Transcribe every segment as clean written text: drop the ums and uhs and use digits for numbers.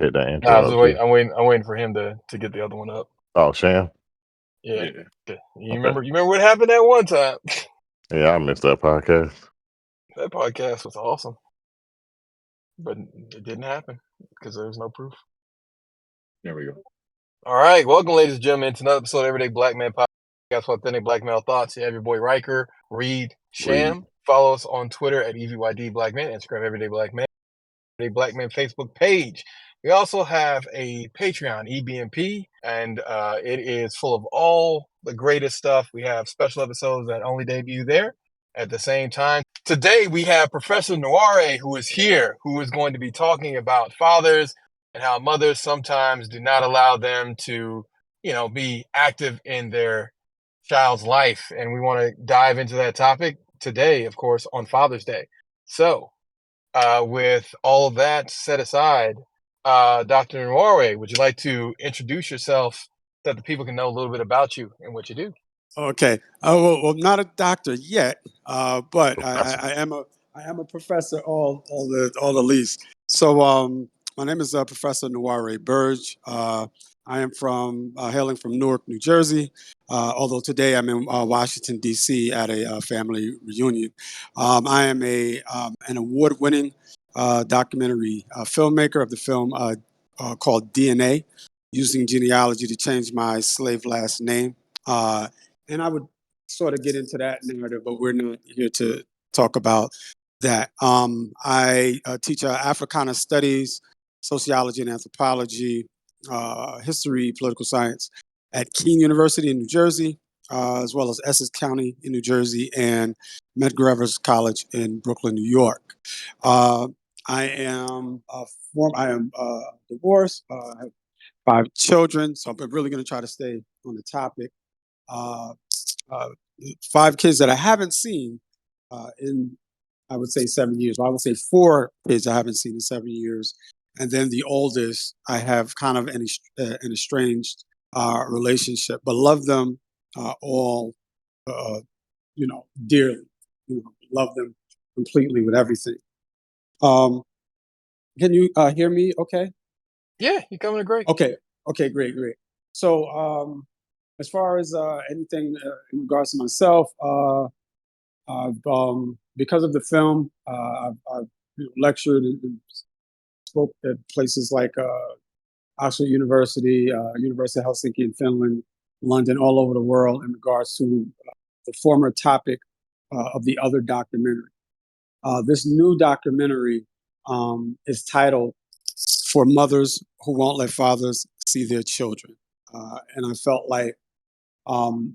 Hit that Nah, I was intro just up waiting. too. I'm waiting for him to get the other one up. Oh, Sham? Yeah. Yeah. Okay. Okay. You remember what happened that one time? Yeah, I missed that podcast. That podcast was awesome, but it didn't happen because there was no proof. There we go. All right, welcome, ladies and gentlemen, to another episode of Everyday Black Man Podcast for authentic black male thoughts. You have your boy Riker, Reed, Read. Sham. Follow us on Twitter at EVYD Black Man, Instagram Everyday Black Man, Everyday Black Man Facebook page. We also have a Patreon, EBMP, and it is full of all the greatest stuff. We have special episodes that only debut there. At the same time, today we have Professor Nware, who is here, who is going to be talking about fathers and how mothers sometimes do not allow them to, be active in their child's life. And we want to dive into that topic today, of course, on Father's Day. So, with all of that set aside, Dr. Nware, would you like to introduce yourself so that the people can know a little bit about you and what you do? Okay. Well, I'm not a doctor yet, but Professor. I am a professor all the least. So my name is Professor Nware Burge. I am from hailing from Newark, New Jersey. Although today I'm in Washington D.C. at a family reunion. I am an award-winning documentary filmmaker of the film called DNA, using genealogy to change my slave last name. And I would sort of get into that narrative, but we're not here to talk about that. I teach Africana studies, sociology and anthropology, history, political science at Keene University in New Jersey, as well as Essex County in New Jersey and Medgar Evers College in Brooklyn, New York. Uh, I am divorced. I have 5 children, so I'm really going to try to stay on the topic. Uh, uh, 5 kids that I haven't seen in, I would say, 7 years. Well, I would say 4 kids I haven't seen in 7 years. And then the oldest, I have kind of an estranged relationship, but love them all, uh, dearly. Love them completely with everything. Um, can you hear me? Okay. Yeah, you're coming in great. Okay. Okay. Great. Great. So, as far as anything in regards to myself, because of the film, I've lectured and spoke at places like Oxford University, University of Helsinki in Finland, London, all over the world in regards to the former topic of the other documentary. This new documentary is titled "For Mothers Who Won't Let Fathers See Their Children," and I felt like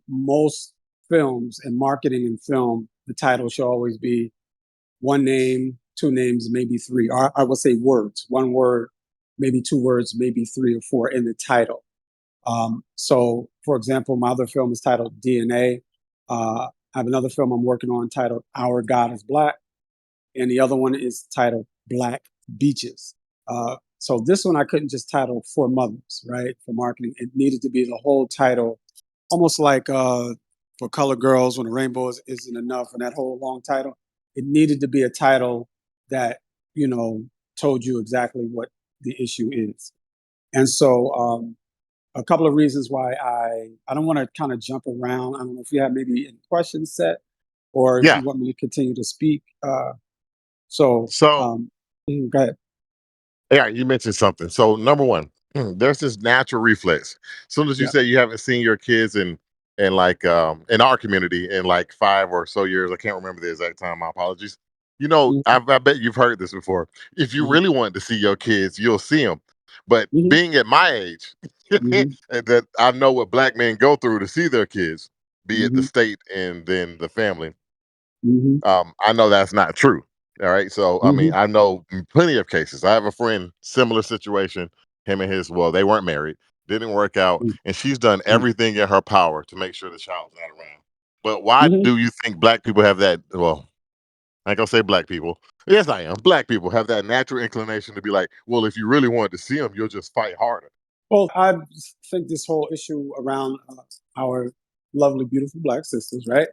most films and marketing in film, the title should always be one name, 2 names, maybe 3. Or I would say words, 1 word, maybe 2 words, maybe 3 or 4 in the title. So, for example, my other film is titled DNA. I have another film I'm working on titled Our God is Black, and the other one is titled Black Beaches. So this one I couldn't just title For Mothers, right? For marketing, it needed to be the whole title, almost like for Color Girls when the rainbow isn't enough, and that whole long title. It needed to be a title that you know told you exactly what the issue is. And so, a couple of reasons why I don't want to kind of jump around. I don't know if you have maybe any questions set, or if Yeah. you want me to continue to speak. So, So, go ahead. yeah, you mentioned something. So, number one, there's this natural reflex. As soon as you Yeah. say you haven't seen your kids in like in our community in like 5 or so years, I can't remember the exact time. My apologies. Mhm, I bet you've heard this before. If you mhm, really wanted to see your kids, you'll see them. But mhm, being at my age, mhm, and that I know what black men go through to see their kids, be it the mhm, state and then the family. mhm, I know that's not true. All right. So, I mean, mhm, I know plenty of cases. I have a friend, similar situation. Him and well, they weren't married, didn't work out, mhm, and she's done mhm, everything in her power to make sure the child's not around. But why mhm. do you think black people have that? Well, I ain't gonna say black people. Yes, I am. Black people have that natural inclination to be like, well, if you really wanted to see them, you'll just fight harder. Well, I think this whole issue around our lovely, beautiful black sisters, right,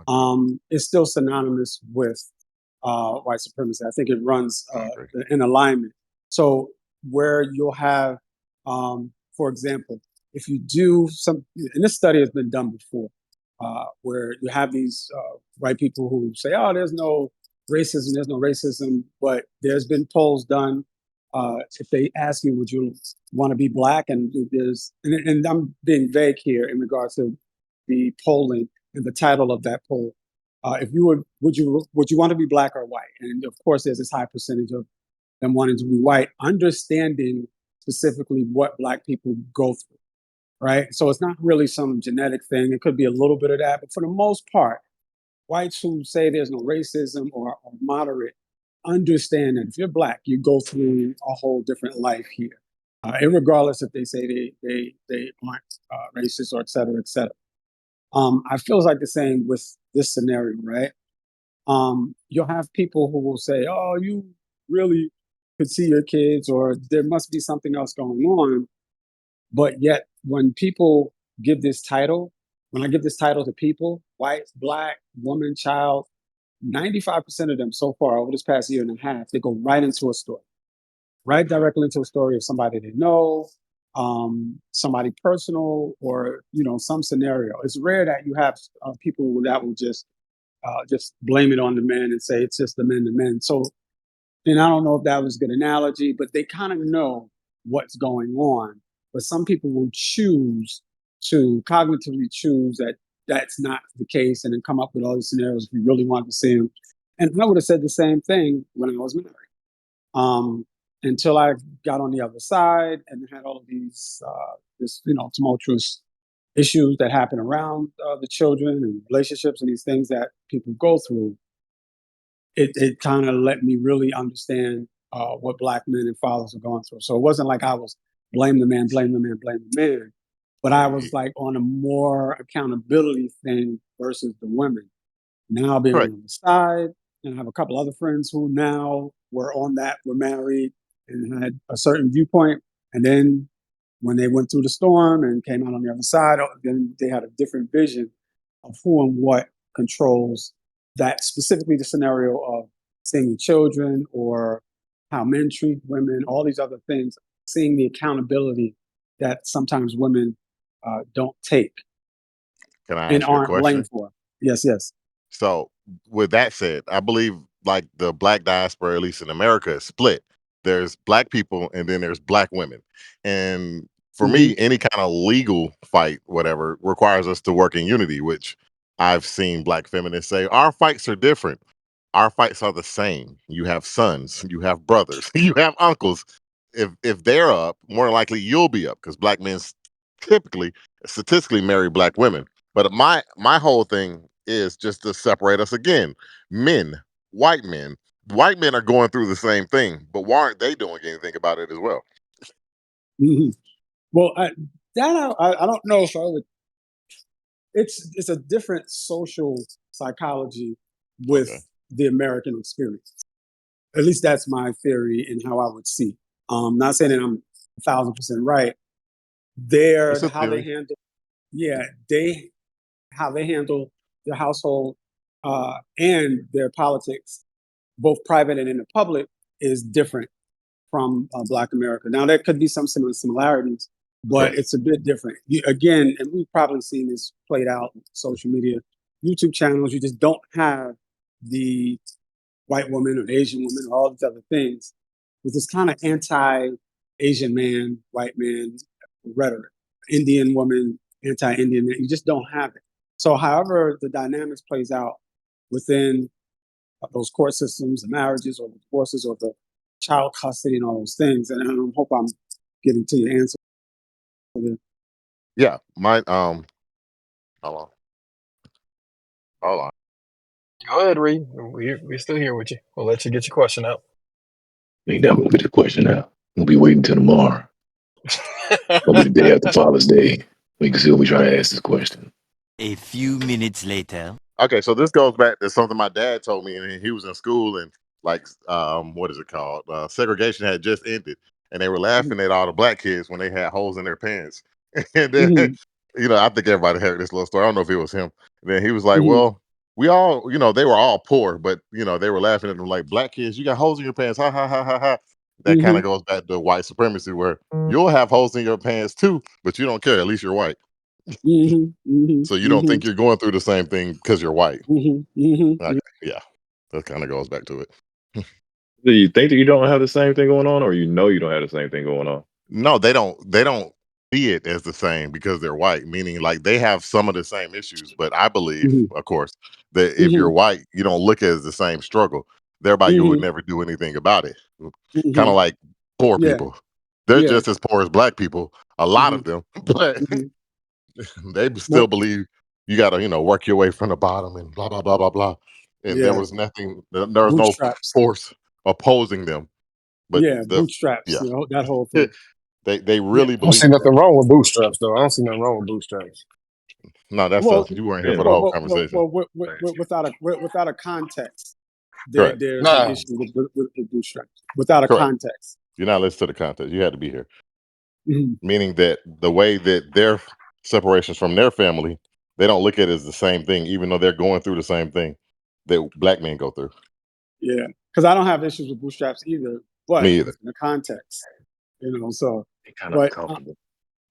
Okay. is still synonymous with white supremacy. I think it runs I agree. in alignment. So where you'll have, for example, if you do some, and this study has been done before, where you have these white people who say, "Oh, there's no racism," but there's been polls done. If they ask you, "Would you want to be black?" and and I'm being vague here in regards to the polling and the title of that poll. If you would you want to be black or white? And of course, there's this high percentage of them wanting to be white, understanding specifically what black people go through, right? So it's not really some genetic thing. It could be a little bit of that, but for the most part, whites who say there's no racism or moderate understand that if you're black, you go through a whole different life here, regardless if they say they aren't racist or et cetera, et cetera. I feel like the same with this scenario, right? You'll have people who will say, "Oh, you really could see your kids," or there must be something else going on. But yet, when people give this title, when I give this title to people, white, black, woman, child, 95% of them so far over this past year and a half, they go right into a story, right directly into a story of somebody they know, somebody personal, or some scenario. It's rare that you have people that will just blame it on the men and say it's just the men, the men. So, and I don't know if that was a good analogy, but they kind of know what's going on. But some people will choose to cognitively choose that that's not the case, and then come up with all these scenarios if you really want to see them. And I would have said the same thing when I was married, um, until I got on the other side and had all of these this tumultuous issues that happen around the children and relationships and these things that people go through. It kind of let me really understand what black men and fathers are going through. So it wasn't like I was blame the man, blame the man, blame the man, but I was Right. like on a more accountability thing versus the women. Now being Right. on the side, and I have a couple other friends who now were married and had a certain viewpoint, and then when they went through the storm and came out on the other side, then they had a different vision of who and what controls that, specifically the scenario of seeing children or how men treat women, all these other things, seeing the accountability that sometimes women don't take Can I and ask you a aren't blamed question? for. Yes, yes. So, with that said, I believe like the black diaspora, at least in America, is split. There's black people and then there's black women. And for Hmm. me, any kind of legal fight, whatever, requires us to work in unity, which I've seen black feminists say our fights are different. Our fights are the same. You have sons, you have brothers, you have uncles. If they're up, more than likely you'll be up because black men typically, statistically, marry black women. But my whole thing is just to separate us again. Men, white men, white men are going through the same thing, but why aren't they doing anything about it as well? Hmm. Well, I don't know if I would. It's a different social psychology with Okay, the American experience. At least that's my theory and how I would see it. Not saying that I'm 1,000% right. it's a How they theory. handle, yeah, they how they handle their household and their politics, both private and in the public, is different from Black America. Now, there could be some similarities, but Right. it's a bit different. Again, and we've probably seen this played out in social media, YouTube channels. You just don't have the white woman or the Asian woman or all these other things with this kind of anti-Asian man, white man rhetoric. Indian woman, anti-Indian man. You just don't have it. So, however the dynamics plays out within those court systems, the marriages or the divorces or the child custody and all those things. And I hope I'm getting to your answer. Yeah. My hold on. Hold on. Go ahead, Reed. We're still here with you. We'll let you get your question out. Ain't never gonna get the question out. We'll be waiting till tomorrow. Gonna be the day after Father's Day. We can still be trying to ask this question. A few minutes later. Okay, so this goes back to something my dad told me, and he was in school, and like, what is it called? Segregation had just ended, and they were laughing at all the black kids when they had holes in their pants. And then, Mhm, I think everybody heard this little story. I don't know if it was him. And then he was like, mhm, "Well, we all, they were all poor, but they were laughing at them like black kids. You got holes in your pants, ha ha ha ha ha." That kind of goes back to white supremacy, where you'll have holes in your pants too, but you don't care. At least you're white, Mhm, mhm, so you don't mhm, think you're going through the same thing because you're white. mhm, mhm, Okay, yeah, that kind of goes back to it. Do you think that you don't have the same thing going on, or you know you don't have the same thing going on? No, they don't. They don't see it as the same because they're white. Meaning, like they have some of the same issues, but I believe, mhm, of course, that if you're mhm, white, you don't look at it as the same struggle. Thereby, you would mhm, never do anything about it. Kind of mhm. like poor Yeah, people. They're yeah. just as poor as black people. A lot of Mhm, them, but mhm. they What? still believe you got to, work your way from the bottom and blah blah blah blah blah. And there Yeah, was nothing. There was no bootstraps. force opposing them. But Yeah, the bootstraps. yeah, That whole thing. they Yeah. really I don't see believe that. nothing wrong with bootstraps, though. I don't see nothing wrong with bootstraps. No, that's Well, us. You weren't here Yeah, for the well, whole well, well, conversation. well thank you. without a context, Correct. there's an Nah, issue with bootstraps. Without a Correct. context. You're not listening to the context. You had to be here. Mhm. Meaning that the way that their separations from their family, they don't look at it as the same thing, even though they're going through the same thing that black men go through. Yeah, because I don't have issues with bootstraps either, but Me either. within the context, So, They kind of but uncomfortable.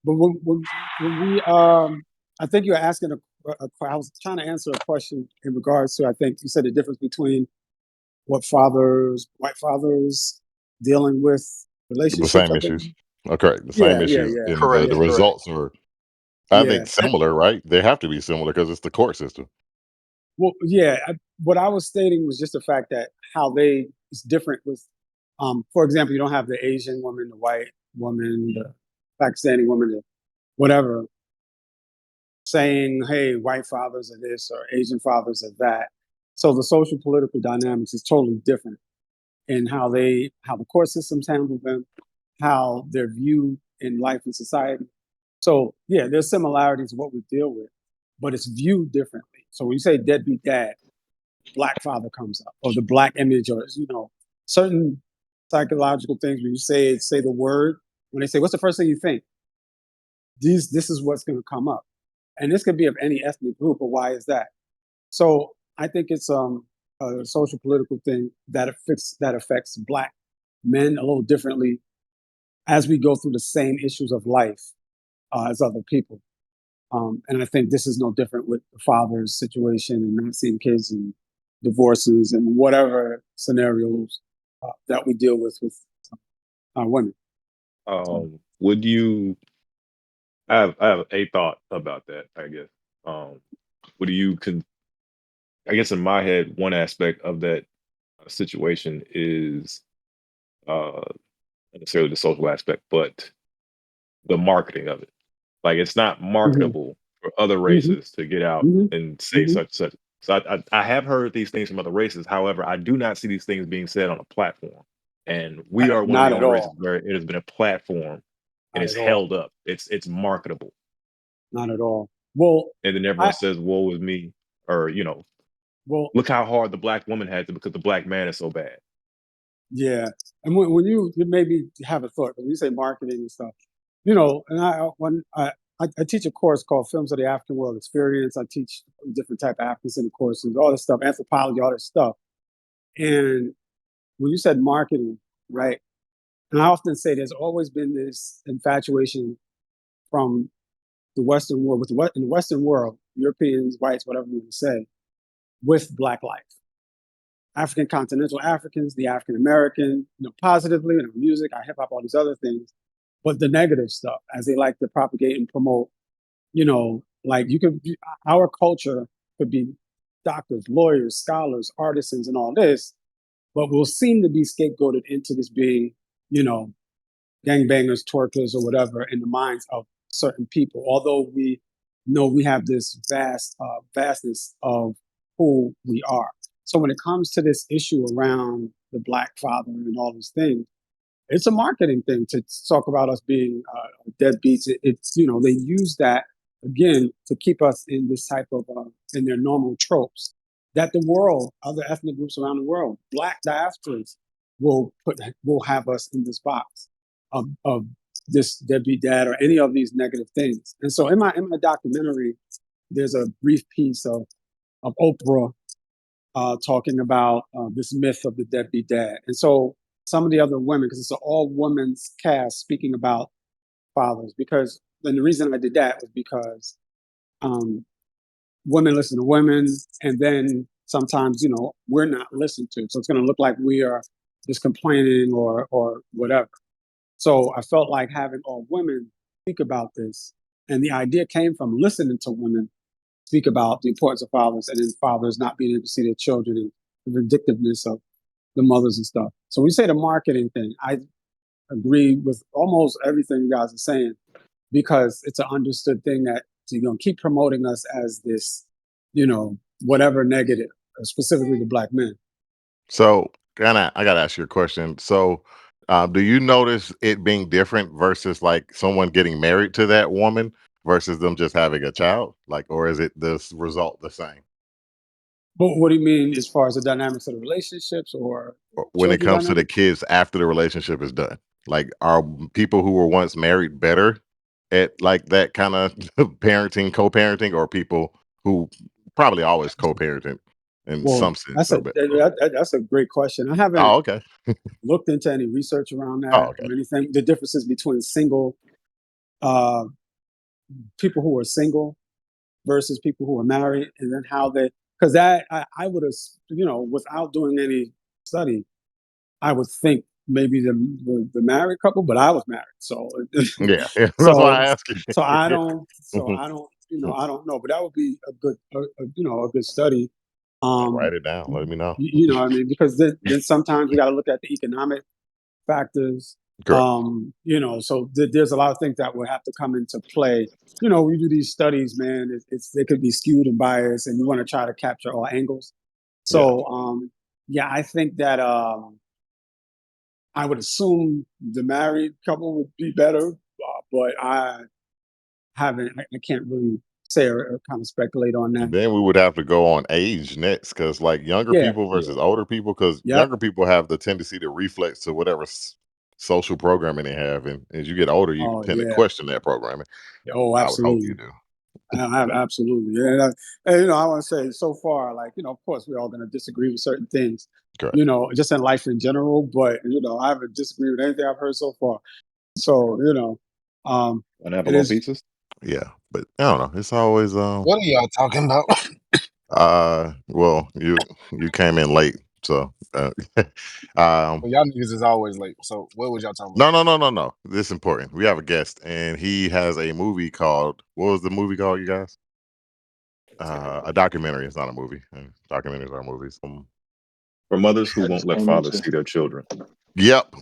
but when we I think you're asking I was trying to answer a question in regards to, I think you said the difference between what white fathers dealing with The relationships. same I think. issues. Correct. The same Yeah, yeah, issues, yeah, and the, correct, the yeah, correct. results are, I yeah. think, similar, right? They have to be similar because it's the court system. Well, yeah. What I was stating was just the fact that how they it's different with, for example, you don't have the Asian woman, the white woman, the Pakistani woman, the whatever, saying, "Hey, white fathers are this or Asian fathers are that." So the social political dynamics is totally different in how the court systems handle them, how they're viewed in life and society. So yeah, there's similarities in what we deal with, but it's viewed differently. So when you say deadbeat dad, black father comes up, or the black image, or certain psychological things. When you say the word, when they say, "What's the first thing you think?" This is what's going to come up, and this could be of any ethnic group. But why is that? So I think it's a social political thing that affects black men a little differently as we go through the same issues of life as other people. And I think this is no different with the father's situation and not seeing kids and divorces and whatever scenarios that we deal with women. Would you? I have a thought about that. I guess. Um, would you? I guess in my head, one aspect of that situation is not necessarily the social aspect, but the marketing of it. Like it's not Hmm. marketable for other Hmm. races to get out Hmm. and say Hmm. such. So I have heard these things from other races. However, I do not see these things being said on a platform. And we are one of Not the at only races all. where it has been a platform and Not it's at all. held up. It's marketable. Not at all. Well, And then everyone I says, "Woe is me," or well look how hard the black woman had to because the black man is so bad. yeah. And when you maybe have a thought when you say marketing and stuff, and I teach a course called Films of the African World Experience. I teach different type of Africans in the courses, all this stuff, anthropology, all this stuff. And when you said marketing, right? And I often say there's always been this infatuation from the Western world, in the Western world, Europeans, whites, whatever you want to say, with Black life. African continental Africans, the African American, positively in our music, our hip hop, all these other things, but the negative stuff, as they like to propagate and promote, like our culture could be doctors, lawyers, scholars, artisans, and all this, but we'll seem to be scapegoated into this being, you know, gangbangers, twerkers, or whatever in the minds of certain people. Although we know we have this vastness of who we are. So when it comes to this issue around the black father and all these things, it's a marketing thing to talk about us being deadbeats. It's they use that again to keep us in this type of in their normal tropes that the world, other ethnic groups around the world, black diasporas will have us in this box of this deadbeat dad or any of these negative things. And so in my documentary, there's a brief piece of Oprah talking about this myth of the deadbeat dad. And so some of the other women, because it's an all women's cast speaking about fathers. Because then the reason I did that was because um, women listen to women, and then sometimes we're not listened to, so it's going to look like we are just complaining or whatever. So I felt like having all women speak about this, and the idea came from listening to women speak about the importance of fathers, and then fathers not being able to see their children and the vindictiveness of the mothers and stuff. So when you say the marketing thing, I agree with almost everything you guys are saying, because it's an understood thing that keep promoting us as this, whatever negative, specifically the black men. So, I gotta ask you a question. So, do you notice it being different versus like someone getting married to that woman versus them just having a child? Like, or is it this result the same? But what do you mean as far as the dynamics of the relationships or Or when it children comes to the dynamics? kids after the relationship is done, like, are people who were once married better at like that kind of parenting, co-parenting, or people who probably always co-parenting in Well, some sense or better? that's a great question. I haven't Oh, okay. looked into any research around Oh, that okay. or anything. The differences between single uh, people who are single versus people who are married, and then how they, because that I would have, without doing any study, I would think maybe the married couple, but I was married, so Yeah, yeah. That's why so I ask you. I Yeah. don't, Mhm. I don't know, but that would be a good, a good study. I'll Um, write it down. Let me know. what I mean, because then sometimes we got to look at the economic factors. Correct. So there's a lot of things that will have to come into play. We do these studies, man. They could be skewed and biased, and we want to try to capture all angles. Yeah. So, yeah, I think that I would assume the married couple would be better, but I can't really say or kind of speculate on that. Then we would have to go on age next, because like younger Yeah, people yeah, versus older people, because yep. younger people have the tendency to reflex to whatever social programming they have, and as you get older, you Oh, tend to yeah. question that programming. Oh, I would hope you absolutely. do. Absolutely. Yeah. And, I want to say so far, like, of course, we're all going to disagree with certain things, Correct. just in life in general. But, I haven't disagreed with anything I've heard so far. So, um, it Pineapple on is, pizzas? Yeah, but I don't know. It's always What are y'all talking about? well, you came in late, so um Well, y'all niggas is always late. So what was y'all talking about? no, no, no, no, no. This is important. We have a guest, and he has a movie called, what was the movie called, you guys? A documentary. It's not a movie. Documentaries are movies. For mothers who won't let fathers see their children. Yep.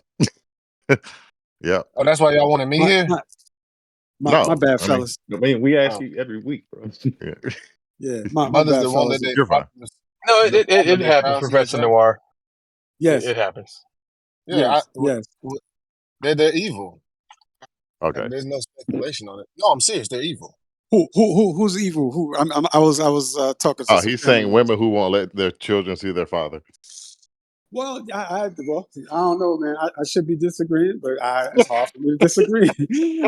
Yep. Oh, that's why y'all wanted me my, here? my, my No, bad, I mean, fellas. I mean, we ask Oh, you every week, bro. yeah. Yeah, my mothers bad, that won't let fellas. their You're fine. fathers, No, that won't let it their Yeah. child happens, see their Professor child? Noir. Yes, It happens. Yeah, yes, yes. they're evil. Okay. There's no speculation on it. No, I'm serious. They're evil. Who's evil? Who? I was talking to Oh, some he's family saying members. women who won't let their children see their father. Well, I don't know, man. I should be disagreeing, but it's hard for me to disagree.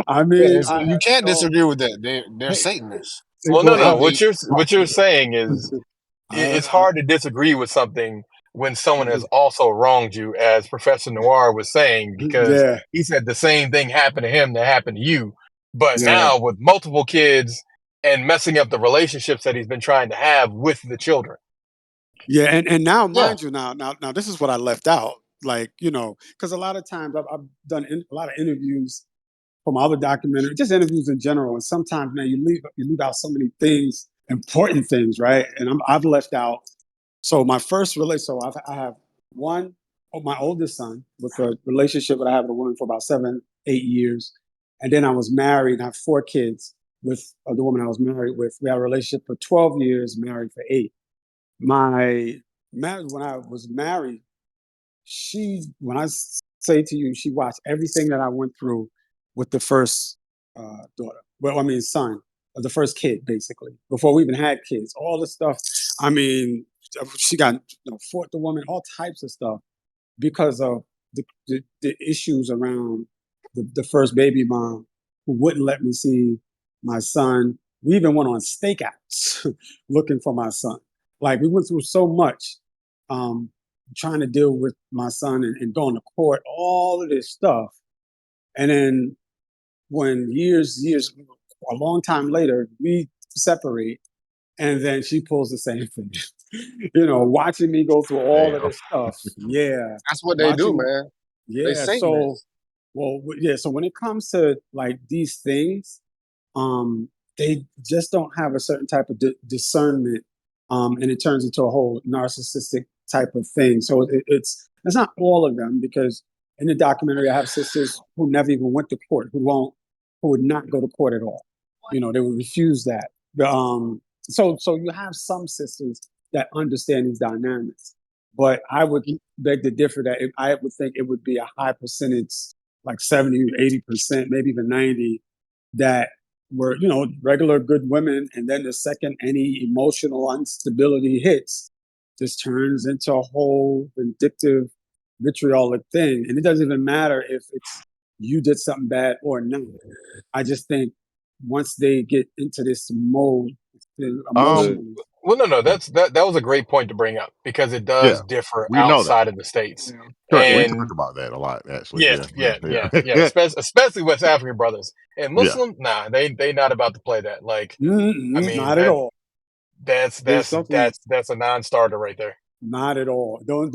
I Yeah, mean, you can't so, disagree with that. They're hey, Satanists. Well, no, well, They no. they What you're saying is uh, it's hard to disagree with something when someone has also wronged you, as Professor Noir was saying, because yeah, he said the same thing happened to him that happened to you. But yeah, now with multiple kids and messing up the relationships that he's been trying to have with the children. yeah, and now, yeah. mind you, now, this is what I left out. Like, because a lot of times I've done a lot of interviews from other documentaries, just interviews in general, and sometimes, man, you leave out so many things, important things, right? And I've left out. So my first relation, so I have one, my oldest son with a relationship that I had with a woman for about 7, 8 years, and then I was married. I have 4 kids with the woman I was married with. We had a relationship for 12 years, married for 8. My marriage, when I was married, when say to you, she watched everything that I went through with the first daughter. Well, I mean, son, the first kid, basically, before we even had kids. All the stuff. I mean, she got fought the woman, all types of stuff because of the issues around the first baby mom who wouldn't let me see my son. We even went on stakeouts looking for my son. Like we went through so much. Um, trying to deal with my son and going to court, all of this stuff. And then when a long time later, we separate, and then she pulls the same thing. Watching me go through all of Damn. this stuff. Yeah. That's what they do, Watching, man. They yeah. So, Satanists. well, yeah. So when it comes to like these things, um, they just don't have a certain type of discernment, and it turns into a whole narcissistic type of thing. So it's not all of them, because in the documentary I have sisters who never even went to court, who would not go to court at all. They would refuse that. So you have some sisters that understand these dynamics, but I would beg to differ that I would think it would be a high percentage, like 70, 80%, maybe even 90, that were, regular good women. And then the second any emotional instability hits, just turns into a whole vindictive, vitriolic thing. And it doesn't even matter if it's you did something bad or not. I just think once they get into this mode Um, emotionally. Well, no, that was a great point to bring up because it yeah, does differ we know that. outside of the states. Yeah. Correct. We And talk about that a lot, actually. yeah, Yeah, yeah, yeah, yeah. yeah, Especially West African brothers and yeah. Muslim. Nah, they not about to play that. Like, I mean Not at all. that's There's that's something. that's that's a non-starter right there. Not at all. Don't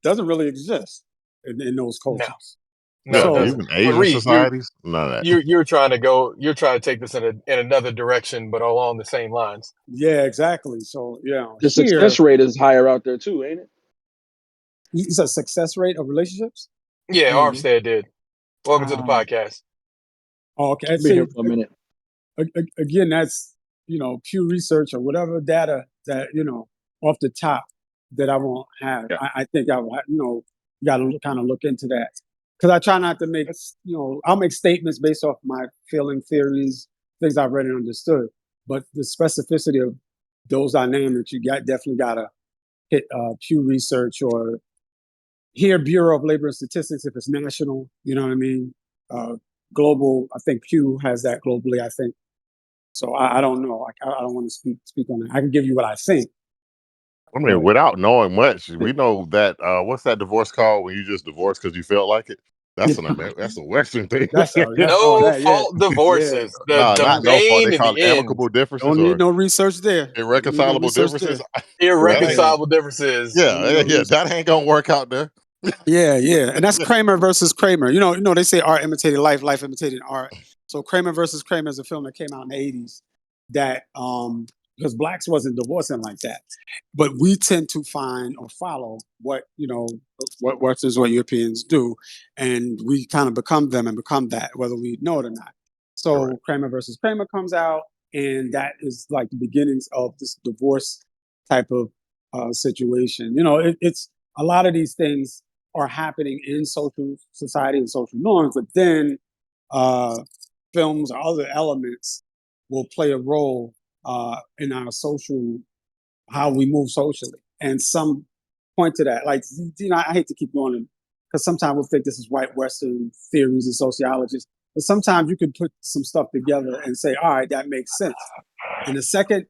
doesn't really exist in those No, cultures. no, it Yeah, So doesn't. even But Asian Reed, you societies, none of that. you you're trying to go. You're trying to take this in another direction, but along the same lines. yeah, exactly. So The here success rate is higher out there too, ain't it? it's a success rate of relationships. Yeah, Mm-hmm. Armstead did. Welcome to the Um, podcast. okay, Been see, here for a minute. again, that's Pew Research or whatever data that off the top that I won't have. Yeah. I think I will. Got to kind of look into that, because I try not to make I'll make statements based off my feeling, theories, things I've read and understood, but the specificity of those dynamics, definitely got to hit Pew Research or here Bureau of Labor and Statistics if it's national. You know what I mean? Global. I think Pew has that globally. I think. So I don't know. I don't want to speak on that. I can give you what I think, I mean, but without knowing much, we know that what's that divorce called when you just divorce because you felt like it? That's that's a Western thing. No yeah, fault yeah. divorces. No, The not no fault. They main and call it the end. amicable differences Don't need or no research there. Don't need no irreconcilable research differences. there. That ain't, Yeah, Irreconcilable differences. don't yeah, need no yeah, research. that ain't gonna work out there. Yeah, and that's Kramer versus Kramer. They say art imitated life, life imitated art. So Kramer versus Kramer is a film that came out in the '80s that because blacks wasn't divorcing like that, but we tend to find or follow what Westerners, what Europeans do, and we kind of become them and become that, whether we know it or not. Correct. So Kramer versus Kramer comes out, and that is like the beginnings of this divorce type of situation. It's a lot of these things are happening in social society and social norms, but then uh, films or other elements will play a role in our social, how we move socially. And some point to that. Like, I hate to keep going because sometimes we'll think this is white Western theories and sociologists, but sometimes you can put some stuff together and say, all right, that makes sense. And the second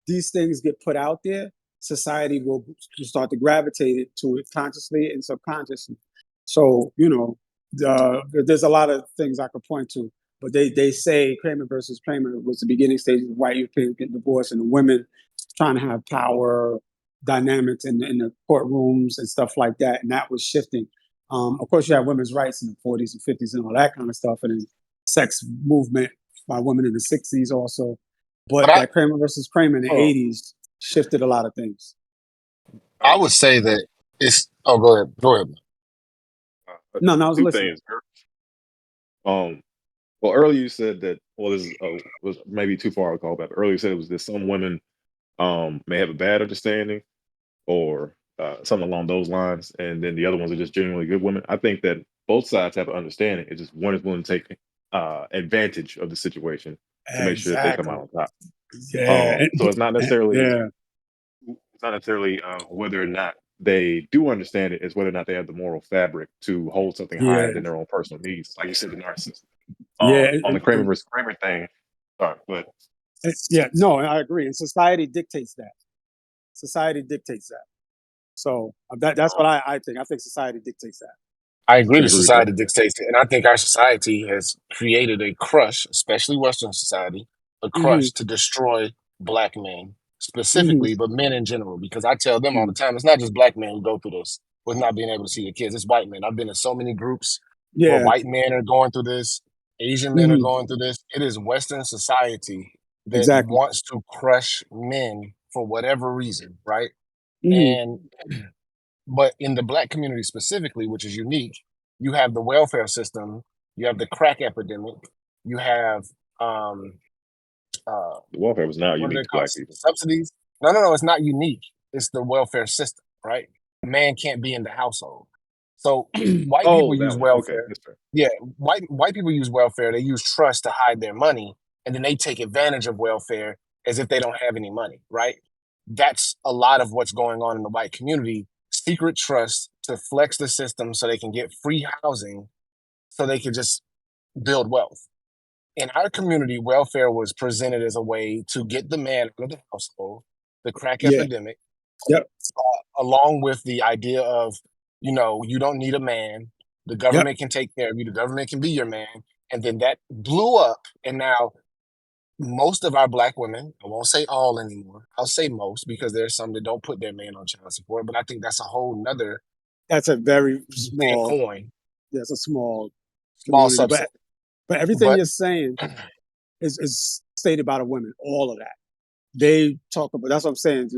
these things get put out there, society will start to gravitate to it consciously and subconsciously. So, there's a lot of things I could point to, but they say Kramer versus Kramer was the beginning stages of white Europeans getting divorced and the women trying to have power dynamics in the courtrooms and stuff like that, and that was shifting. Of course, you have women's rights in the 40s and 50s and all that kind of stuff, and then sex movement by women in the 60s also. But But that Kramer versus Kramer in the oh, 80s shifted a lot of things. I would say that it's. Oh, go ahead. Go ahead. No, I was Two listening. things. Um, well, earlier you said that. Well, this is, was maybe too far a call back. Earlier you said it was that some women may have a bad understanding or something along those lines, and then the other ones are just genuinely good women. I think that both sides have an understanding. It's just one is willing to take advantage of the situation to make sure that they come out Exactly. on top. Yeah. So it's not necessarily Yeah. whether or not they do understand it; it's whether or not they have the moral fabric to hold something Yeah. higher than their own personal needs. Like you said, the narcissist. Yeah. On the Kramer versus Kramer thing. Sorry, but Yeah. No, I agree. And society dictates that. Society dictates that. So that's what I think. I think society dictates that. I agree Can that agree with that. society dictates it. And I think our society has created a crush, especially Western society, a Hmm. crush to destroy black men Hmm. specifically, but men in general. Because I tell them all the Hmm. time, it's not just black men who go through this with not being able to see their kids. It's white men. I've been in so many groups where Yeah. white men are going through this, Asian men are Hmm. going through this. It is Western society that Exactly. wants to crush men for whatever reason, right? Hmm. And but in the black community specifically, which is unique, you have the welfare system, you have the crack epidemic, you have um, The welfare was not what do they unique to call black it? people. Subsidies? No, it's not unique. It's the welfare system, right? A man can't be in the household, so white people Oh, that use one. Okay, welfare. that's fair. Yeah, white people use welfare. They use trust to hide their money, and then they take advantage of welfare as if they don't have any money, right? That's a lot of what's going on in the white community. Secret trust to flex the system so they can get free housing, so they can just build wealth. In our community, welfare was presented as a way to get the man out of the household, the crack Yeah. epidemic, Yep. along with the idea of, you don't need a man. The Yep. government can take care of you. The government can be your man. And then that blew up. And now most of our black women, I won't say all anymore. I'll say most because there's some that don't put their man on child support. But I think that's a whole nother That's a very small. coin, That's a small small community, subset. but everything But you're saying is stated by the women. All of that. They talk about. That's what I'm saying.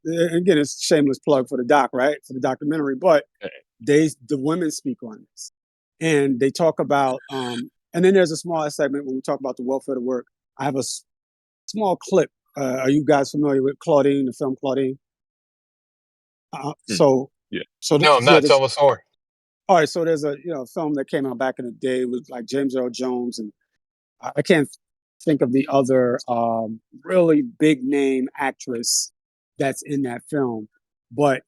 Again, it's a shameless plug for the doc, right? For the documentary, but the women speak on this, and they talk about. And then there's a small segment when we talk about the welfare to work. I have a small clip. Are you guys familiar with Claudine, the film Claudine? Mhm. So, Yeah. No, I'm yeah, not. Tell the story. all right. So there's a film that came out back in the day with like James Earl Jones, and I can't think of the other really big name actress that's in that film, but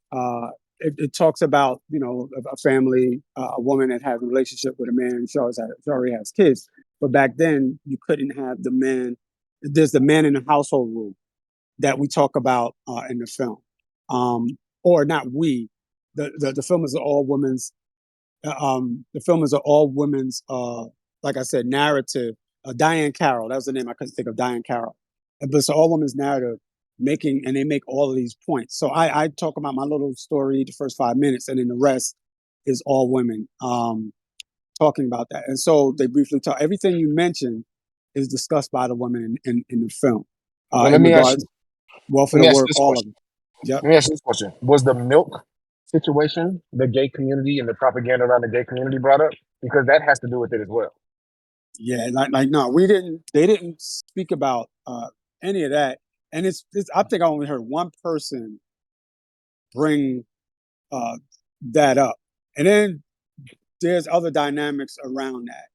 it talks about a family, a woman that has a relationship with a man. She already has kids, but back then you couldn't have the man. There's the man in the household rule that we talk about in the film, um, or not we. The film is all women's the film is an all women's, like I said, narrative. Diane Carroll, that was the name I couldn't think of. Diane Carroll, but it's an all women's narrative, and they make all of these points. So I talk about my little story, the first 5 minutes, and then the rest is all women talking about that. And so they briefly talk. Everything you mentioned is discussed by the women in the film well, in regards welfare let to me ask you work, this all of question. it. Yep. Let me ask you this question. Was the milk situation the gay community and the propaganda around the gay community brought up? Because that has to do with it as well. Yeah, like no, we didn't. They didn't speak about any of that, and it's. I think I only heard one person bring uh, that up, and then there's other dynamics around that,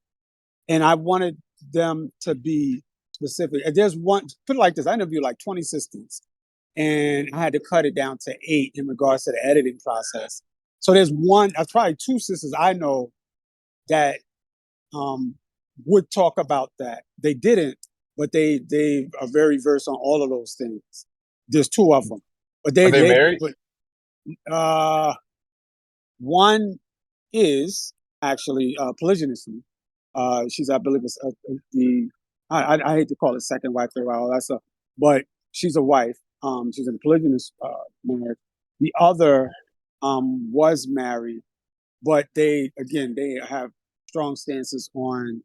and I wanted them to be specific. And there's one. Put it like this: I interviewed like 20 sisters, and I had to cut it down to 8 in regards to the editing process. So there's one. That's probably 2 sisters I know that um, would talk about that. They didn't, but they are very versed on all of those things. There's 2 of them, but Are they married? uh, one is actually polygynously. She's, I believe, it's the I hate to call it second wife, third wife, all that stuff, but she's a wife. She's in a polygynous marriage. The other was married, but they have strong stances on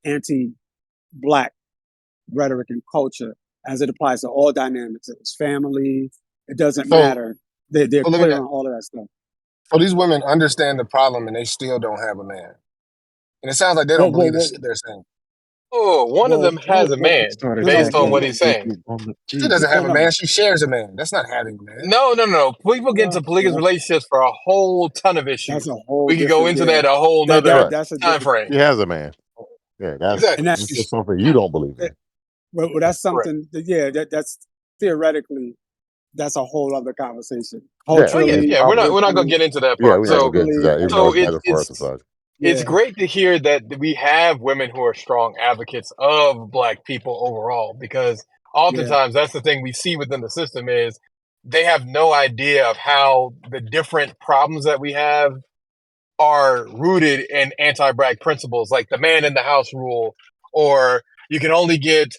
anti-black rhetoric and culture as it applies to all dynamics. It was family. It doesn't So, matter. They're so let me. clear on all of that stuff. So these women understand the problem and they still don't have a man. And it sounds like they Whoa, don't whoa, believe the whoa, shit they're saying. Oh, one of whoa, them whoa, has a whoa. man, Started No, no, based on no, what no, he's saying. She doesn't no, have a no. man. She shares a man. That's not having a man. No. People get into polygamous That's relationships for a whole ton of that's issues. a whole We could go different. into Yeah, that a whole that nother that Right. that's a time different. frame. He has a man. Yeah, And Exactly. that's just something you don't believe in. that's Correct. something. Yeah, that's theoretically that's a whole other conversation. Yeah, Oh yeah, Culturally, yeah. We're not gonna politically, get into that yeah, part. we're not gonna So get into politically, that, even though so it it's matters for our it's society. it's yeah, great to hear that we have women who are strong advocates of black people overall, because yeah, oftentimes that's the thing we see within the system is they have no idea of how the different problems that we have are rooted in anti-black principles, like the man in the house rule, or you can only get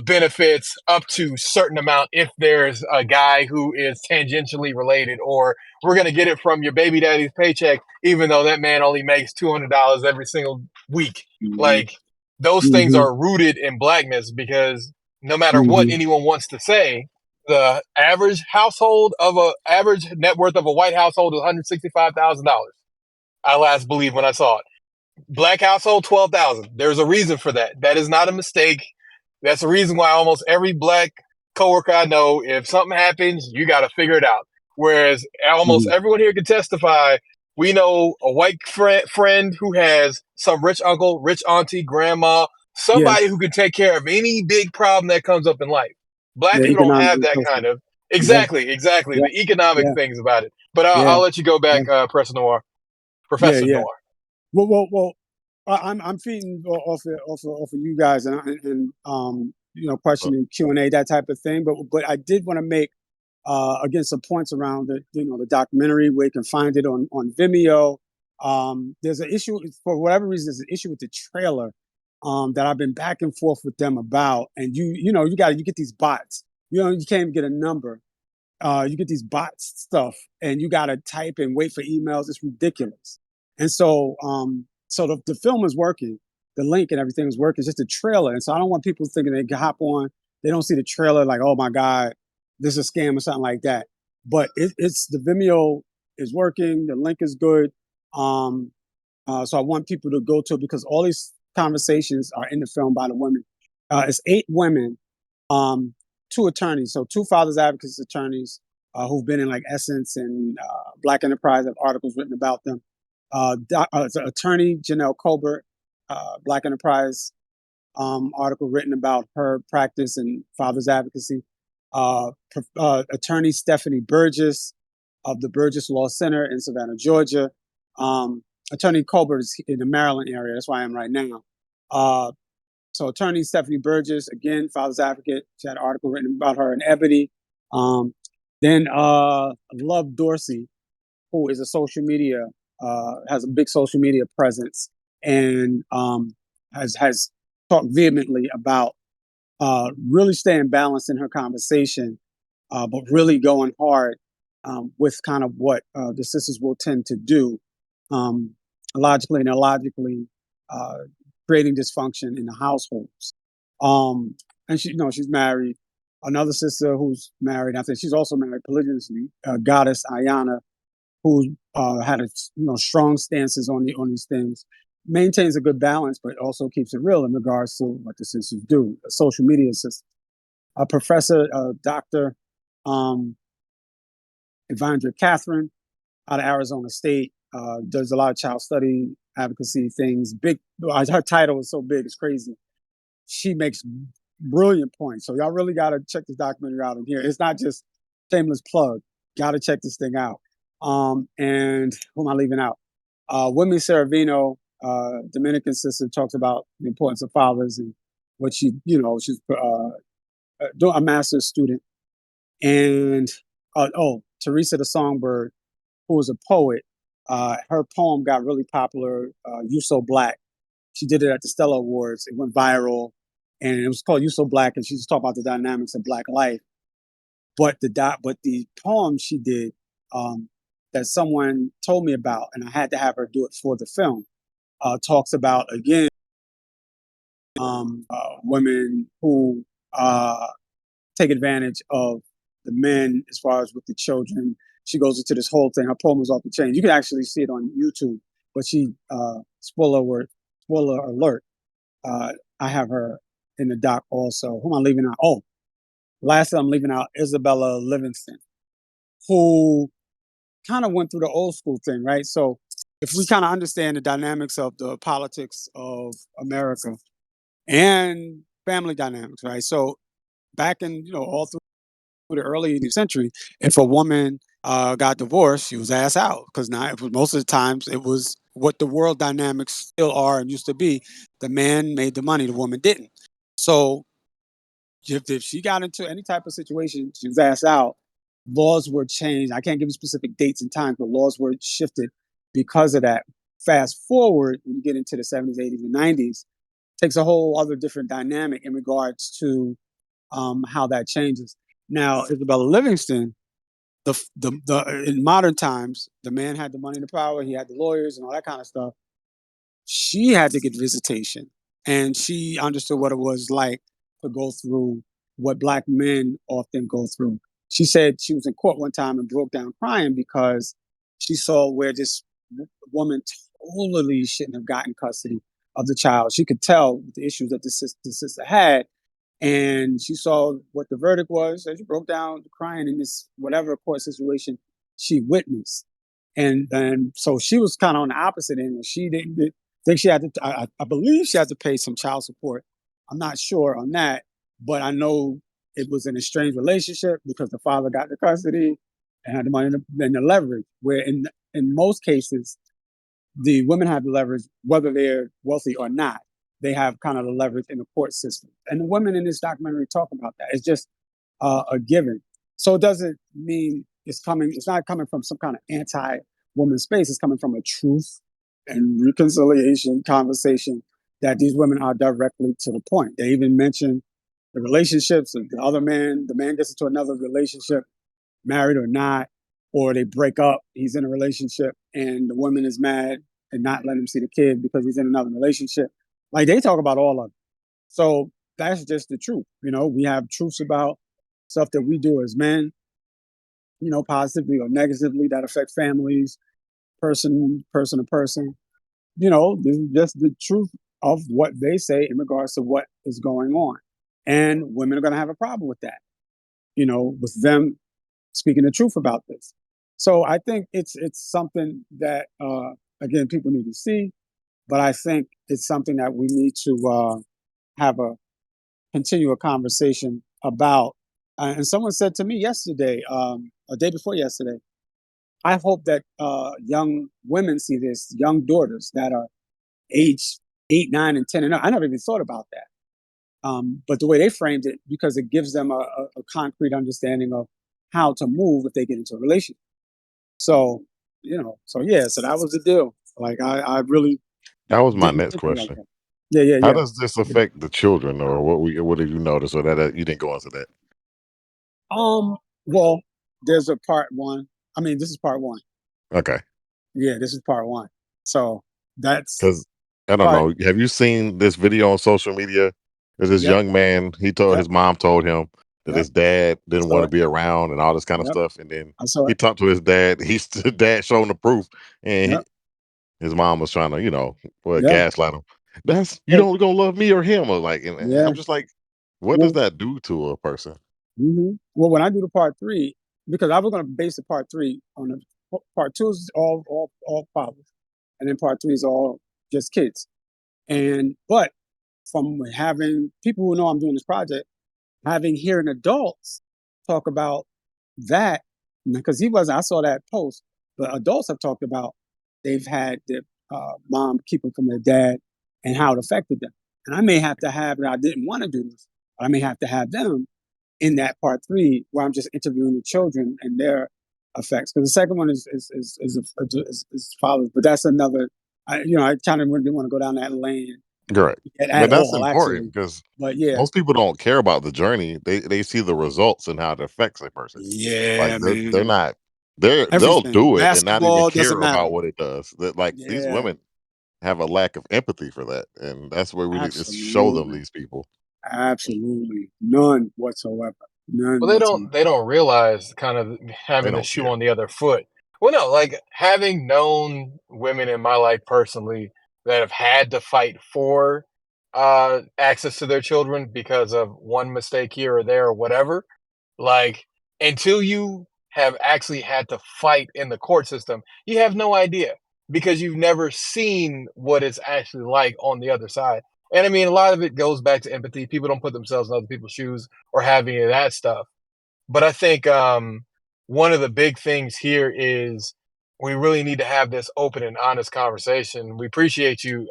benefits up to certain amount if there's a guy who is tangentially related, or we're going to get it from your baby daddy's paycheck, even though that man only makes $200 every single week. Mm-hmm. Like those things Mm-hmm. are rooted in blackness because no matter what Mm-hmm. anyone wants to say, the average household of a average net worth of a white household is $165,000. I last believed when I saw it. Black household, 12,000. There's a reason for that. That is not a mistake. That's the reason why almost every black coworker I know, if something happens, you got to figure it out. Whereas almost Mm-hmm. everyone here can testify. We know a white friend who has some rich uncle, rich auntie, grandma, Yeah, somebody who can take care of any big problem that comes up in life. Black yeah, people don't economic have and that social. kind of Yeah, exactly yeah, the economic yeah, things about it. But yeah, I'll let you go yeah, back, yeah, Professor yeah. Noir. Well. I'm feeding off of you guys and Uh, questioning Q&A, that type of thing. But I did want to make again some points around the documentary where you can find it on Vimeo. There's an issue for whatever reason. There's an issue with the trailer that I've been back and forth with them about. And you get these bots. You can't even get a number. You get these bots stuff, and you got to type and wait for emails. It's ridiculous. And so the film is working, the link and everything is working. It's just a trailer, and so I don't want people thinking they can hop on. They don't see the trailer like, oh my god, this is a scam or something like that. But it's the Vimeo is working. The link is good. Um, so I want people to go to it because all these conversations are in the film by the women. It's 8 women, um, 2 attorneys, so 2 fathers advocates attorneys who've been in like Essence and Black Enterprise, have articles written about them. Attorney Janelle Colbert, Black Enterprise article written about her practice and fathers advocacy. Attorney Stephanie Burgess of the Burgess Law Center in Savannah, Georgia. Um, Attorney Colbert is in the Maryland area. That's where I am right now. So attorney Stephanie Burgess, again, father's advocate. She had an article written about her in Ebony. Then Love Dorsey, who is a social media, has a big social media presence and has talked vehemently about really staying balanced in her conversation, but really going hard with kind of what the sisters will tend to do, um, logically and illogically, uh, creating dysfunction in the households. Um, and she's married. Another sister who's married, I think she's also married polygamously, Goddess Ayana, who had strong stances on these things, maintains a good balance, but also keeps it real in regards to what the sisters do. A social media sister, a professor, Doctor um, Evandra Catherine out of Arizona State, does a lot of child study advocacy things. Big, her title is so big, it's crazy. She makes brilliant points. So y'all really got to check this documentary out in here. It's not just shameless plug. Got to check this thing out. And who am I leaving out? Wimi Saravino, Dominican sister, talks about the importance of fathers and what she's doing a master's student. And Teresa the Songbird, who is a poet. Her poem got really popular. You So Black. She did it at the Stella Awards. It went viral, and it was called "You So Black." And she just talked about the dynamics of Black life. But the poem she did, that someone told me about, and I had to have her do it for the film, talks about again women who take advantage of the men as far as with the children. She goes into this whole thing. Her poem is off the chain. You can actually see it on YouTube. But she, spoiler alert, I have her in the doc also. Who am I leaving out? Oh, lastly, I'm leaving out Isabella Livingston, who kind of went through the old school thing, right? So if we kind of understand the dynamics of the politics of America and family dynamics, right? So back in, all through the early 18th century, if a woman got divorced, she was ass out because now it was, most of the times it was what the world dynamics still are and used to be. The man made the money, the woman didn't. So if she got into any type of situation, she was ass out. laws were changed. I can't give you specific dates and times, but laws were shifted because of that. Fast forward, when you get into the 70s, 80s, and 90s, takes a whole other different dynamic in regards to how that changes. Now, Isabella Livingston, the in modern times, the man had the money and the power, he had the lawyers and all that kind of stuff. She had to get visitation, and she understood what it was like to go through what black men often go through. She said she was in court one time and broke down crying because she saw where this woman totally shouldn't have gotten custody of the child. She could tell the issues that the sister had, and she saw what the verdict was, and she broke down crying in this whatever court situation she witnessed. And so she was kind of on the opposite end. She didn't think she had to. I believe she had to pay some child support. I'm not sure on that, but I know it was an estranged relationship because the father got the custody and had the money and the leverage. Where in most cases, the women have the leverage, whether they're wealthy or not. They have kind of the leverage in the court system. And the women in this documentary talk about that. It's just a given. So it doesn't mean it's not coming from some kind of anti woman space. It's coming from a truth and reconciliation conversation that these women are directly to the point. They even mention the relationships of the man gets into another relationship, married or not, or they break up, he's in a relationship, and the woman is mad and not letting him see the kid because he's in another relationship. Like they talk about all of it. So that's just the truth. We have truths about stuff that we do as men, positively or negatively that affect families, person to person. This is just the truth of what they say in regards to what is going on. And women are going to have a problem with that, with them speaking the truth about this. So I think it's something that again people need to see, but I think it's something that we need to have a continue a conversation about. And someone said to me yesterday, a day before yesterday, I hope that young women see this, young daughters that are age 8, 9, and 10 and up. I never even thought about that. But the way they framed it, because it gives them a concrete understanding of how to move if they get into a relationship. So, so yeah, so that was the deal. Like I really That was my didn't next think of it like question. that. Yeah, yeah, How yeah. does this affect the children, or what did you notice, or that you didn't go into that? Um, well, there's a part one. I mean, this is part one. Okay, Yeah, this is part one. So that's because I don't part. know. Have you seen this video on social media? There's this Yep, young man. His yep, mom told him that yep. his dad I didn't saw want to it. be around and all this kind of Yep, stuff. And then I saw he it. talked to his dad. The dad showed him the proof, and Yep, his mom was trying to, well, yeah. gaslight him. That's you Well, don't gonna love me or him, or like, and yeah. I'm just like, what does Well, that do to a person? well, when I do the part three, because I was going to base the part three on the part two is all fathers, and then part three is all just kids. But from having people who know I'm doing this project, hearing adults talk about that, because I saw that post, but adults have talked about they've had their mom keep them from their dad and how it affected them. And I may have to have, and I didn't want to do this, but I may have to have them in that part three where I'm just interviewing the children and their effects. Because the second one is fathers, but that's another. I kind of didn't want to go down that lane Correct. at But that's all, important actually. because But yeah, most people don't care about the journey. They see the results and how it affects a person. Like yeah, they're man, not they'll everything. do it and not even Basketball doesn't care matter. about what it does. That like these Yeah, women have a lack of empathy for that. And that's where we need to show them absolutely, these people. absolutely, none whatsoever, none Well, they whatsoever. don't realize kind of They having the don't shoe care. on the other foot. Well, no, like having known women in my life personally that have had to fight for access to their children because of one mistake here or there or whatever. Like until you have actually had to fight in the court system, you have no idea because you've never seen what it's actually like on the other side. And I mean, a lot of it goes back to empathy. People don't put themselves in other people's shoes or have any of that stuff. But I think one of the big things here is we really need to have this open and honest conversation. We appreciate you,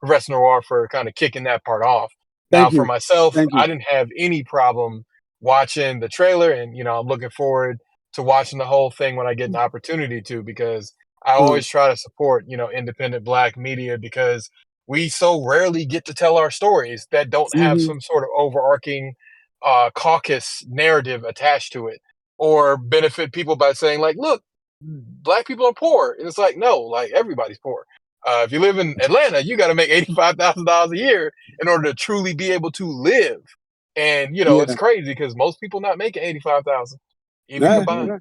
Professor Noir, for kind of kicking that part off. Now, Thank for you, myself, thank I you. didn't have any problem watching the trailer, and I'm looking forward to watching the whole thing when I get an opportunity to, because I Uh, always try to support, independent Black media, because we so rarely get to tell our stories that don't have mhm. some sort of overarching caucus narrative attached to it, or benefit people by saying like, look, Black people are poor. And it's like, no, like everybody's poor. If you live in Atlanta, you got to make $85,000 a year in order to truly be able to live. And it's Yeah. crazy because most people not making 85,000, even Yeah. combined. Yeah.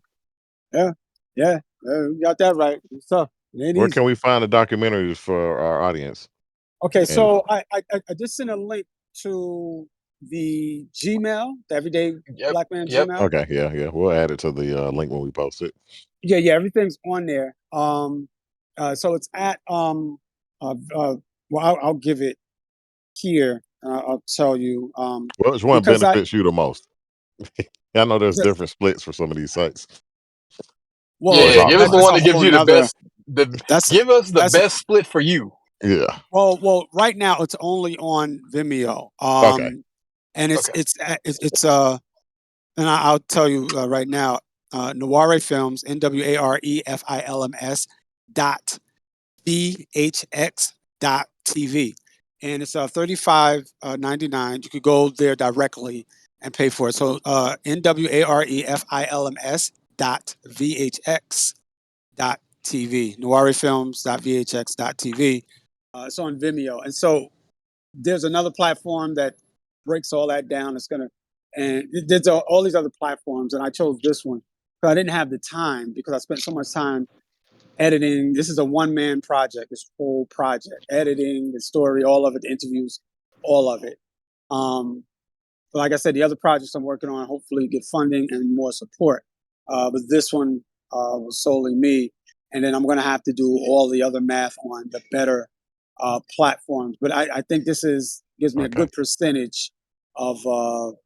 Yeah. Yeah. You got that right. It's tough. It ain't Where can easy. we find the documentaries for our audience? Okay, And so I just sent a link to the Gmail, the Everyday Yep, Black Man yep. Gmail. okay, yeah, we'll add it to the link when we post it. Yeah, yeah, everything's on there. So it's at well, I'll give it here. I'll tell you Which one because I benefits you the most? I know there's the, different splits for some of these sites, or it's well Yeah, all the give us the that's same. one a that gives whole you the nother. best. The That's Give us the that's best split for you. Yeah. well right now it's only on Vimeo. Okay. And Okay. and I'll tell you right now, Nware Films, NWAREFILMS dot VHX dot TV. And it's 35.99. You could go there directly and pay for it. So NWAREFILMS dot VHX dot TV. Nware Films dot VHX dot TV. It's on Vimeo. And so there's another platform that breaks all that down. It's gonna and there's all these other platforms, and I chose this one because I didn't have the time because I spent so much time editing. This is a one-man project. This whole project, editing the story, all of it, the interviews, all of it. Um, but like I said, the other projects I'm working on hopefully get funding and more support. But this one was solely me, and then I'm going to have to do all the other math on the better platforms. But I think this is gives me a Okay. good percentage of the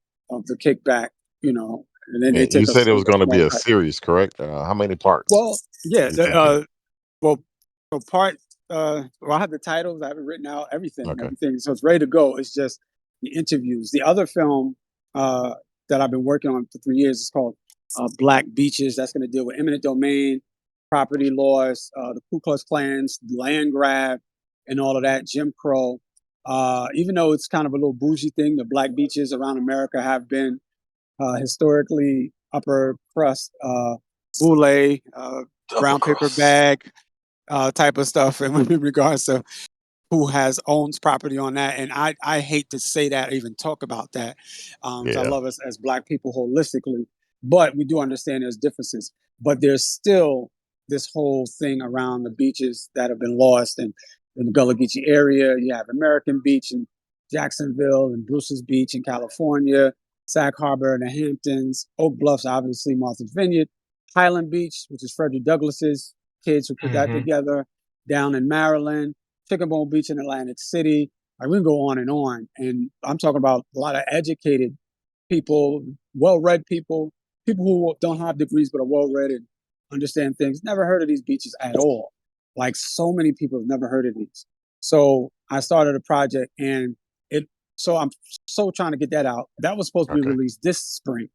kickback, and then they And you take said it was a going to be small a cut. series, correct? How many parts Well, yeah, you thinking? well, so well, I have the titles, I have it written out, Okay. everything. So it's ready to go. It's just the interviews. The other film uh, that I've been working on for 3 years is called Black Beaches. That's going to deal with eminent domain, property laws, the Ku Klux Klans, land grab, and all of that, Jim Crow. Even though it's kind of a little bougie thing, the black beaches around America have been historically upper crust, boule, Upper brown paper crust. bag type of stuff in regards to who has owns property on that. And I hate to say that, even talk about that, because I Yeah. love us as Black people holistically, but we do understand there's differences. But there's still this whole thing around the beaches that have been lost, and in the Gullah Geechee area, you have American Beach in Jacksonville, and Bruce's Beach in California, Sag Harbor in the Hamptons, Oak Bluffs, obviously Martha's Vineyard, Highland Beach, which is Frederick Douglass's kids who put that Hmm. together, down in Maryland, Chicken Bone Beach in Atlantic City. Like we can go on and on. And I'm talking about a lot of educated people, well-read people who don't have degrees but are well-read and understand things. Never heard of these beaches at all. Like so many people have never heard of these. So I started a project, and it. So I'm so trying to get that out. That was supposed to be Okay. released this spring,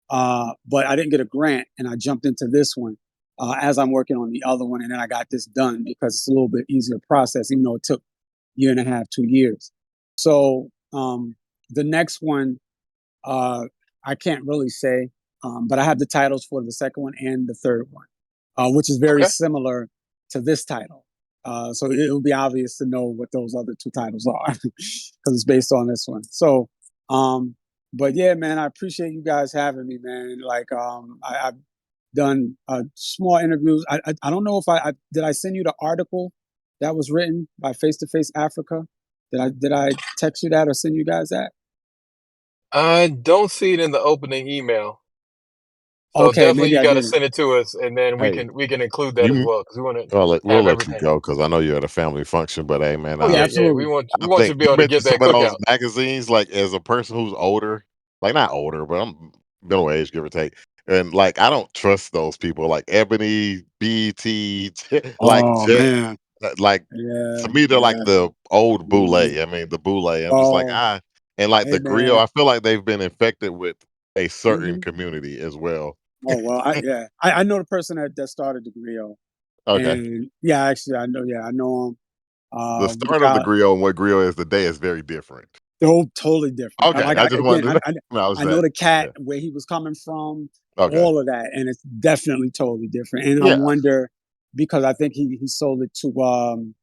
but I didn't get a grant, and I jumped into this one as I'm working on the other one, and then I got this done because it's a little bit easier process, even though it took year and a half, 2 years. So the next one, uh, I can't really say, but I have the titles for the second one and the third one, which is very Okay. similar to this title. So it'll be obvious to know what those other two titles are because it's based on this one. So, but yeah, man, I appreciate you guys having me, man. Like, I've done small interviews. I don't know if I did I send you the article that was written by Face to Face Africa. Did I text you that or send you guys that? I don't see it in the opening email. So Okay, definitely maybe you I got to didn't. send it to us, and then we Hey, can we can include that as you. well, because we want to We'll have let you everything. go because I know you're at a family function. But hey, man, Oh yeah, Yeah, yeah. We absolutely. want I we want you think to be you able to get mentioned that some of those cookout. magazines. Like as a person who's older, like not older, but I'm middle age, give or take. And like I don't trust those people. Like Ebony, BT, like Oh Jet. man. Like Yeah, to me, they're like yeah. the old boule. Mhm. I mean, the boule. I'm just like Oh, and like hey the griot. man. I feel like they've been infected with a certain Hmm. community as well. Oh well, I know the person that started the griot, Okay. and yeah, actually, I know him. The The start of the guy, griot and what griot is today is very different. they're all totally different. Okay, I just Again, wanted to know I know the cat yeah. where he was coming from, Okay. all of that, and it's definitely totally different. And I Yeah. wonder because I think he sold it to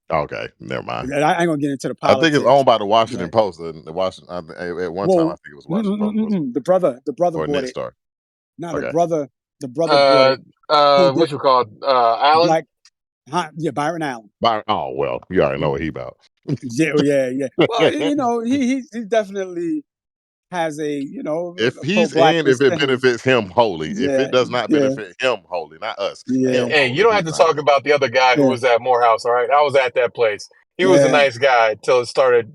Okay, never mind. I ain't gonna get into the I think it's politics, owned by the Washington but Post, and the Washington. At one time, I well, think it was Washington Post was the brother or bought Net it. Star. Now Okay. the brother bought it. Who did What you call the Alan? black? Yeah, Byron Allen. Oh well, you already know what he about. Yeah. Well, he definitely has a If a pro he's in, if blackness it stance. benefits him wholly. If Yeah, it does not yeah, benefit him wholly, not us, yeah, him Hey, you wholly, don't have he's to not talk in. about the other guy who yeah, was at Morehouse. All right, I was at that place. He was a yeah. nice guy till it started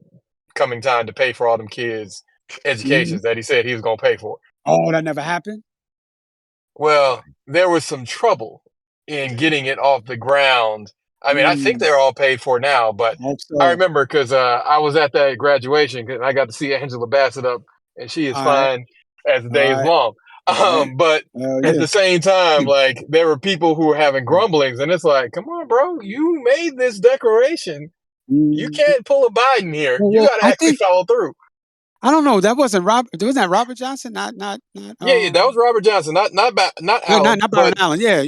coming time to pay for all them kids' Mhm. educations that he said he was gonna pay for. Oh, that never happened. Well, there was some trouble in getting it off the ground. I mean, I think Mm, they're all paid for now, but hope I so. remember because I was at that graduation and I got to see Angela Bassett up, and she is All right, fine as the all day is right, long. all right. But at Yeah. the same time, like there were people who were having grumblings, and it's like, come on, bro, you made this declaration. You Mm. can't pull a Biden here. You Well, got to I actually think follow through. I don't know. That wasn't Robert. Was that Robert Johnson? Not Yeah, that was Robert Johnson, not no, Allen, not Byron but Allen. Yeah.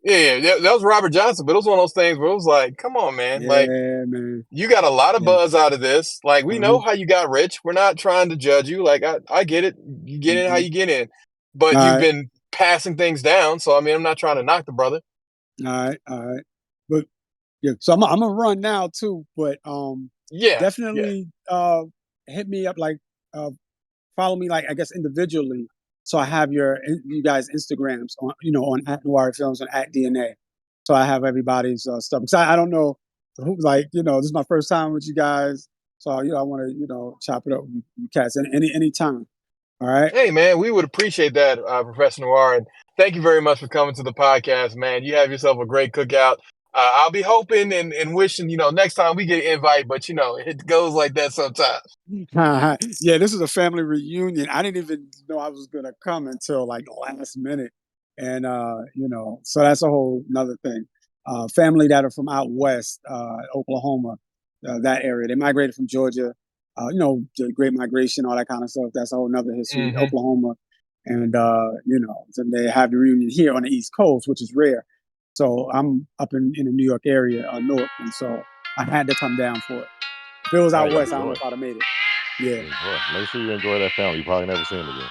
yeah, that was Robert Johnson. But it was one of those things where it was like, come on, man, like Yeah, man. you got a lot of Yeah. buzz out of this. Like we Uh-huh. know how you got rich. We're not trying to judge you. Like I get it. You get in how Hmm. you get in, but All you've right, been passing things down. So I mean, I'm not trying to knock the brother. all right. But yeah, so I'm gonna run now too. But Yeah, yeah. definitely hit me up like uh follow me like I guess individually. So I have you guys Instagrams on on at Nware Films and at DNA. So I have everybody's stuff because I don't know who like this is my first time with you guys. So I want to chop it up with you cats any time. All right. Hey, man, we would appreciate that, Professor Noir. And thank you very much for coming to the podcast, man. You have yourself a great cookout. I'll be hoping and wishing, next time we get an invite, but, it goes like that sometimes. Yeah, this is a family reunion. I didn't even know I was gonna come until like the last minute, and so that's a whole another thing. Family that are from out west, Oklahoma, that area. They migrated from Georgia. The Great Migration, all that kind of stuff. That's a whole nother history. Hmm. Oklahoma, and then they have the reunion here on the East Coast, which is rare. So I'm up in the New York area, north, and so I had to come down for it. If it was out Hey, west, I don't know enjoy, if I'd have made it. Yeah. enjoy. Make sure you enjoy that family. You probably never see him again.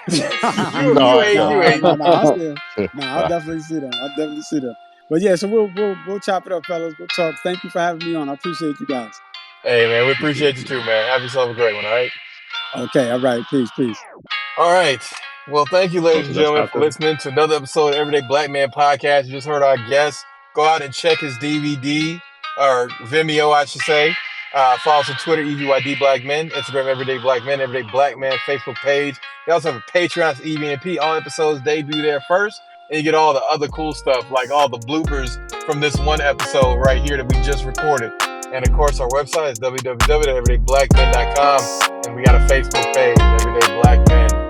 you No, you I ain't know. you ain't. I'll see them. I'll Uh, definitely see them. I'll definitely see them. But yeah, so we'll chop it up, fellas. We'll talk. Thank you for having me on. I appreciate you guys. Hey, man, we appreciate appreciate you you, too, man. man. Have yourself a great one, all right? Okay, all right. Peace. All right. Well, thank you, Oh, ladies so and that's gentlemen, not for the. listening to another episode of Everyday Black Man Podcast. You just heard our guest. Go out and check his DVD, or Vimeo, I should say. Follow us on Twitter, EVYD Black Men, Instagram, Everyday Black Men, Everyday Black Man, Facebook page. We also have a Patreon, it's EVNP. All episodes debut there first. And you get all the other cool stuff, like all the bloopers from this one episode right here that we just recorded. And of course, our website is www.everydayblackmen.com. And we got a Facebook page, Everyday Black Men.